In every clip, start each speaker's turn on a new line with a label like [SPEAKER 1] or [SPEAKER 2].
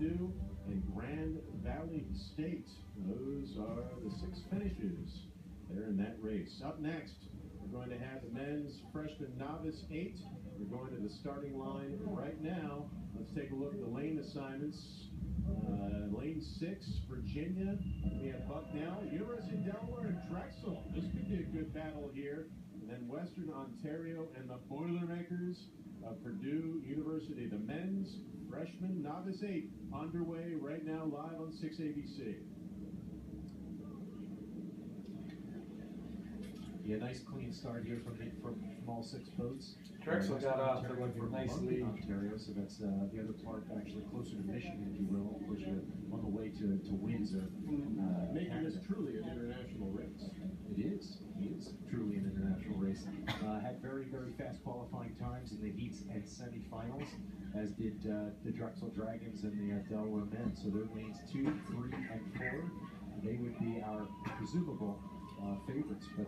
[SPEAKER 1] Purdue, and Grand Valley State. Those are the 6 finishes there in that race. Up next, we're going to have the men's freshman novice 8. We're going to the starting line right now. Let's take a look at the lane assignments. Lane 6, Virginia. We have Bucknell, University of Delaware, and Drexel. This could be a good battle here. And then Western Ontario and the Boilermakers of Purdue University. The men's freshman novice 8 underway right now live on 6 ABC.
[SPEAKER 2] Yeah, nice clean start here from all 6 boats.
[SPEAKER 3] Drexel got off to a nice lead.
[SPEAKER 2] Ontario, so that's the other part actually closer to Michigan, if you will. Of course, you're on the way to Windsor.
[SPEAKER 1] Making this truly an international race.
[SPEAKER 2] It is. It is truly an international race. Had very, very fast qualifying times in the heats and semifinals, as did the Drexel Dragons and the Delaware men. So their lanes 2, 3, and 4. They would be our presumable favorites, but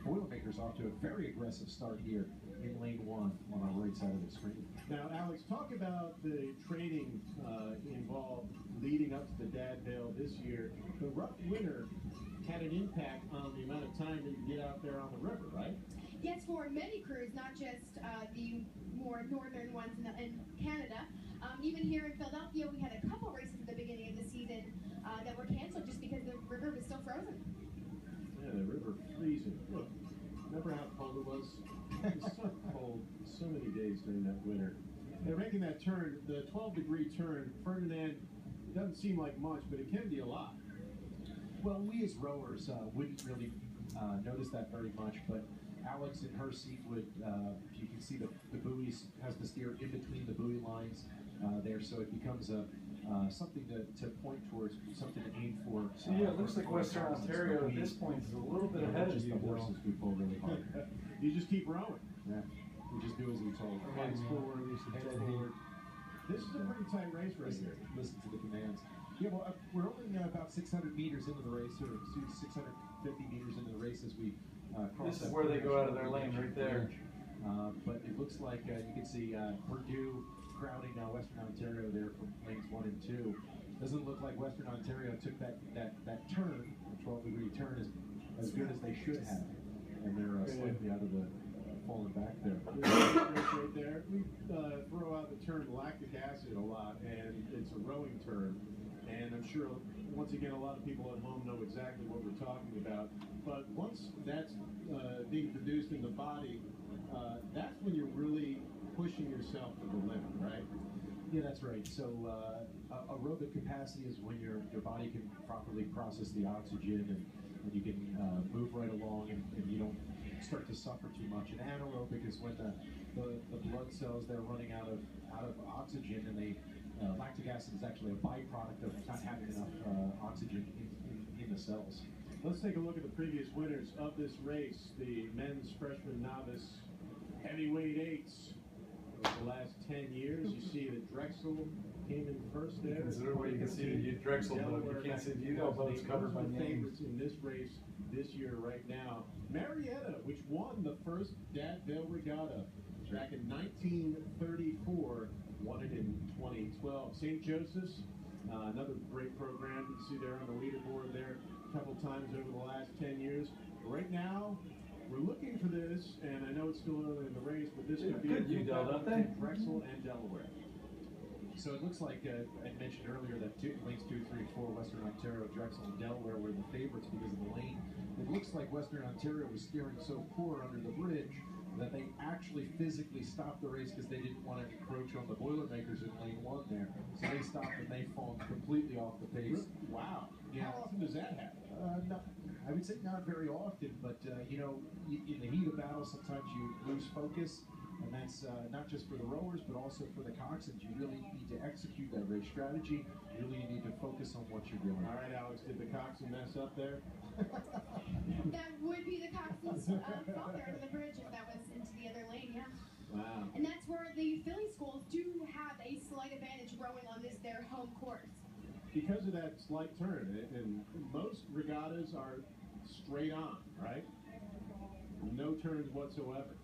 [SPEAKER 2] Boilermakers off to a very aggressive start here in lane 1 on our right side of the screen.
[SPEAKER 1] Now, Alex, talk about the training involved leading up to the Dad Vail this year. The rough winter had an impact on the amount of time that you get out there on the river, right?
[SPEAKER 4] Yes, for many crews, not just the more northern ones in Canada. Even here in Philadelphia, we had a couple races at the beginning of the season that were canceled just because the river was still frozen.
[SPEAKER 1] Yeah, the river freezing. Look, remember how cold it was? It was so cold so many days during that winter. They're making that turn, the 12-degree turn. Ferdinand, it doesn't seem like much, but it can be a lot.
[SPEAKER 2] Well, we as rowers wouldn't really notice that very much, but Alex in her seat would, you can see the buoys, has to steer in between the buoy lines there, so it becomes something to point towards, something to aim for.
[SPEAKER 3] So yeah, it looks like Western Ontario at this point is a little bit ahead of you.
[SPEAKER 2] The horses we pull really hard.
[SPEAKER 1] You just keep rowing.
[SPEAKER 2] Yeah, we just do as we told.
[SPEAKER 1] Hands forward, head forward. This is a pretty tight race right here.
[SPEAKER 2] Listen to the commands. Yeah, well, we're only about 600 meters into the race, or 650 meters into the race as we cross.
[SPEAKER 3] This is where they go out of their lane, right there.
[SPEAKER 2] But it looks like you can see Purdue crowding Western Ontario there from lanes 1 and 2. Doesn't look like Western Ontario took that turn, the 12-degree turn, as good as they should have, and they're slightly out of the falling back there.
[SPEAKER 1] Right there, we throw out the term lactic acid a lot, and it's a rowing term. And I'm sure, once again, a lot of people at home know exactly what we're talking about. But once that's being produced in the body, that's when you're really pushing yourself to the limit, right?
[SPEAKER 2] Yeah, that's right. So aerobic capacity is when your body can properly process the oxygen and you can move right along and you don't start to suffer too much. And anaerobic is when the blood cells, they're running out of oxygen, and lactic acid is actually a byproduct of not having enough oxygen in the cells.
[SPEAKER 1] Let's take a look at the previous winners of this race, the men's freshman novice heavyweight 8s. Over the last 10 years, you see that Drexel came in first there.
[SPEAKER 3] Consider where you can see the Drexel, but you can't see the Udall boats covered by names.
[SPEAKER 1] Favorites in this race this year right now. Marietta, which won the first Dad Vail Regatta back in 1934, won it in 2012. St. Joseph's, another great program. You can see there on the leaderboard there a couple times over the last 10 years. Right now, we're looking for this, and I know it's still early in the race, but this could be a good
[SPEAKER 3] Udall, don't they?
[SPEAKER 1] Drexel and Delaware.
[SPEAKER 2] So it looks like I mentioned earlier that lanes 2, 3, 4, Western Ontario, Drexel, and Delaware were the favorites because of the lane. It looks like Western Ontario was steering so poor under the bridge that they actually physically stopped the race because they didn't want to encroach on the Boilermakers in lane 1 there. So they stopped and they fallen completely off the pace.
[SPEAKER 1] Wow.
[SPEAKER 2] Yeah.
[SPEAKER 1] How often does that happen?
[SPEAKER 2] I would say not very often, but you know, in the heat of battle, sometimes you lose focus, and that's not just for the rowers, but also for the coxswains. You really need to execute that race strategy. You really need to focus on what you're doing.
[SPEAKER 1] All right, Alex, did the coxswain mess up there?
[SPEAKER 4] That would be the coxswain's fault there under the bridge if that was into the other lane, yeah.
[SPEAKER 1] Wow.
[SPEAKER 4] And that's where the Philly schools do have a slight advantage rowing on their home course.
[SPEAKER 1] Because of that slight turn, and most regattas are straight on, right? No turns whatsoever.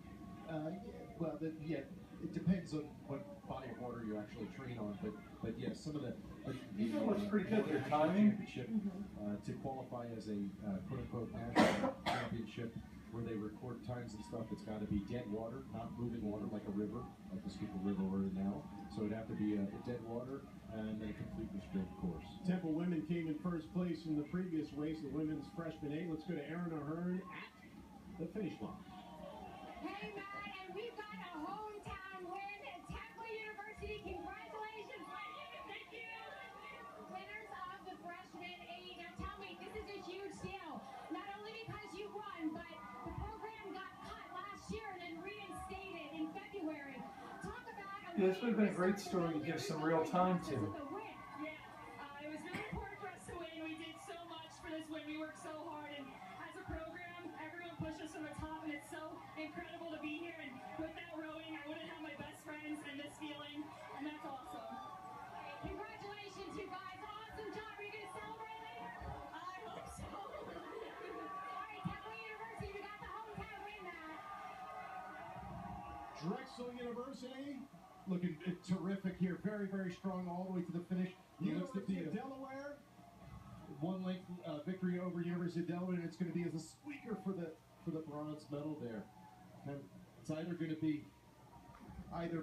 [SPEAKER 2] Well, yeah, it depends on what body of water you actually train on, but yes, some of the
[SPEAKER 3] You feel it's pretty good, your
[SPEAKER 2] national
[SPEAKER 3] timing.
[SPEAKER 2] championship to qualify as a quote unquote national championship where they record times and stuff, it's got to be dead water, not moving water like a river, like the Schuylkill River we're in now. So it'd have to be a dead water and then a completely straight course.
[SPEAKER 1] Temple women came in first place in the previous race, the women's freshman A. Let's go to Aaron Ahern at the finish line.
[SPEAKER 5] Hey, Matt, and we've got a hometown win at Temple University. Congratulations, ladies. Thank you. Winners of the freshman 8. Now tell me, this is a huge deal. Not only because you won, but the program got cut last year and then reinstated in February. Talk about
[SPEAKER 3] Yeah, this would have been a great story to give some real time to.
[SPEAKER 5] It was really important for us to win. We did so much for this win. We worked so hard, and as a program, everyone pushed us from the top, and it's so incredible to be here. And without rowing, I wouldn't have my best friends and this feeling, and that's awesome. Congratulations, you guys. Awesome job. Are you going to celebrate later? I hope so. All right, Temple University, we got the hometown win, Matt.
[SPEAKER 1] Drexel University,
[SPEAKER 2] Looking terrific here, very, very strong all the way to the finish.
[SPEAKER 1] University of Delaware.
[SPEAKER 2] One length victory over University of Delaware, and it's going to be as a squeaker for the bronze medal there. And it's either going to be either